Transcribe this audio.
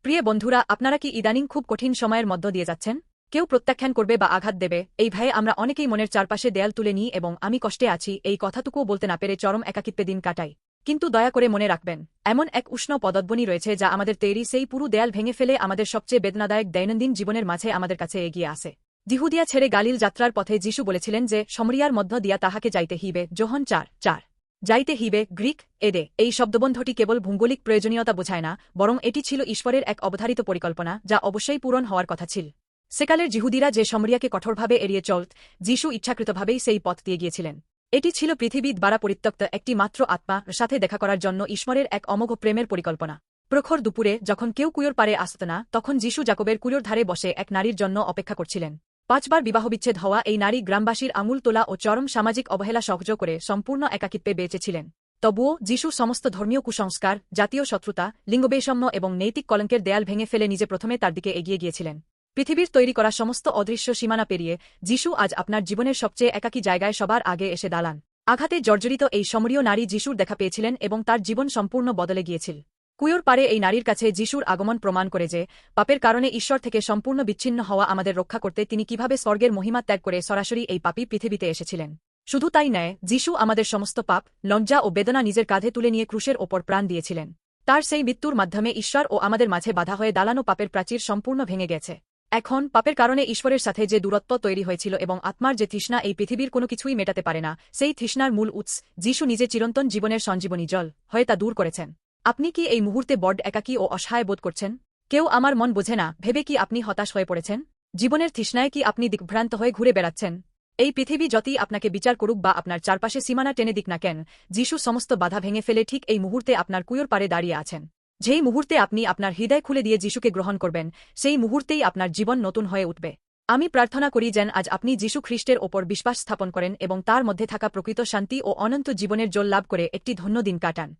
প্রিয় বন্ধুরা, আপনারা কি ইদানিং খুব কঠিন সময়ের মধ্য দিয়ে যাচ্ছেন? কেউ প্রত্যাখ্যান করবে বা আঘাত দেবে, এই ভয়ে আমরা অনেকেই মনের চারপাশে দেয়াল তুলে নিই এবং আমি কষ্টে আছি এই কথাটুকুও বলতে না পেরে চরম একাকিত্বে দিন কাটাই। কিন্তু দয়া করে মনে রাখবেন, এমন এক উষ্ণ পদধ্বনি রয়েছে যা আমাদের তৈরি সেই পুরো দেয়াল ভেঙে ফেলে আমাদের সবচেয়ে বেদনাদায়ক দৈনন্দিন জীবনের মাঝে আমাদের কাছে এগিয়ে আসে। জিহুদিয়া ছেড়ে গালিল যাত্রার পথে যিশু বলেছিলেন যে সমরিয়ার মধ্য দিয়া তাহাকে যাইতে হইবে। যোহন 4:4। যাইতে হইবে গ্রিক এডে। এই শব্দবন্ধটি কেবল ভৌগোলিক প্রয়োজনীয়তা বোঝায় না, বরং এটি ছিল ঈশ্বরের এক অবধারিত পরিকল্পনা যা অবশ্যই পূরণ হওয়ার কথা ছিল। সেকালের জিহুদিরা যে সমরিয়াকে কঠোরভাবে এড়িয়ে চলত, যিশু ইচ্ছাকৃতভাবেই সেই পথ দিয়ে গিয়েছিলেন। এটি ছিল পৃথিবী দ্বারা পরিত্যক্ত একটি মাত্র আত্মার সাথে দেখা করার জন্য ঈশ্বরের এক অমোঘ প্রেমের পরিকল্পনা। প্রখর দুপুরে যখন কেউ কুয়োর পারে আসত না, তখন যিশু জাকবের কুয়োর ধারে বসে এক নারীর জন্য অপেক্ষা করছিলেন। 5বার বিবাহবিচ্ছেদ হওয়া এই নারী গ্রামবাসীর আঙুল তোলা ও চরম সামাজিক অবহেলা সহ্য করে সম্পূর্ণ একাকিত্বে বেঁচেছিলেন। তবুও যিশু সমস্ত ধর্মীয় কুসংস্কার, জাতীয় শত্রুতা, লিঙ্গবৈষম্য এবং নৈতিক কলঙ্কের দেয়াল ভেঙে ফেলে নিজে প্রথমে তার দিকে এগিয়ে গিয়েছিলেন। পৃথিবীর তৈরি করা সমস্ত অদৃশ্য সীমানা পেরিয়ে যিশু আজ আপনার জীবনের সবচেয়ে একাকী জায়গায় সবার আগে এসে দাঁড়ান। আঘাতে জর্জরিত এই সমরীয় নারী যিশুর দেখা পেয়েছিলেন এবং তার জীবন সম্পূর্ণ বদলে গিয়েছিল। কুয়োর পারে এই নারীর কাছে যিশুর আগমন প্রমাণ করে যে পাপের কারণে ঈশ্বর থেকে সম্পূর্ণ বিচ্ছিন্ন হওয়া আমাদের রক্ষা করতে তিনি কিভাবে স্বর্গের মহিমা ত্যাগ করে সরাসরি এই পাপী পৃথিবীতে এসেছিলেন। শুধু তাই নয়, যিশু আমাদের সমস্ত পাপ, লজ্জা ও বেদনা নিজের কাঁধে তুলে নিয়ে ক্রুশের ওপর প্রাণ দিয়েছিলেন। তার সেই মৃত্যুর মাধ্যমে ঈশ্বর ও আমাদের মাঝে বাধা হয়ে দাঁড়ানো পাপের প্রাচীর সম্পূর্ণ ভেঙে গেছে। এখন পাপের কারণে ঈশ্বরের সাথে যে দূরত্ব তৈরি হয়েছিল এবং আত্মার যে তৃষ্ণা এই পৃথিবীর কোনো কিছুই মেটাতে পারে না, সেই তৃষ্ণার মূল উৎস যিশু নিজে চিরন্তন জীবনের সঞ্জীবনী জল হয়ে তা দূর করেছেন। আপনি কি এই মুহূর্তে বড্ড একাকী ও অসহায় বোধ করছেন? কেউ আমার মন বোঝে না ভেবে কি আপনি হতাশ হয়ে পড়েছেন? জীবনের তৃষ্ণায় কি আপনি দিকভ্রান্ত হয়ে ঘুরে বেড়াচ্ছেন? এই পৃথিবী যতই আপনাকে বিচার করুক বা আপনার চারপাশে সীমানা টেনে দিক না কেন, যিশু সমস্ত বাধা ভেঙে ফেলে ঠিক এই মুহূর্তে আপনার কুয়োর পারে দাঁড়িয়ে আছেন। যেই মুহূর্তে আপনি আপনার হৃদয় খুলে দিয়ে যিশুকে গ্রহণ করবেন, সেই মুহূর্তেই আপনার জীবন নতুন হয়ে উঠবে। আমি প্রার্থনা করি যেন আজ আপনি যিশু খ্রিস্টের ওপর বিশ্বাস স্থাপন করেন এবং তার মধ্যে থাকা প্রকৃত শান্তি ও অনন্ত জীবনের জল লাভ করে একটি ধন্য দিন কাটান।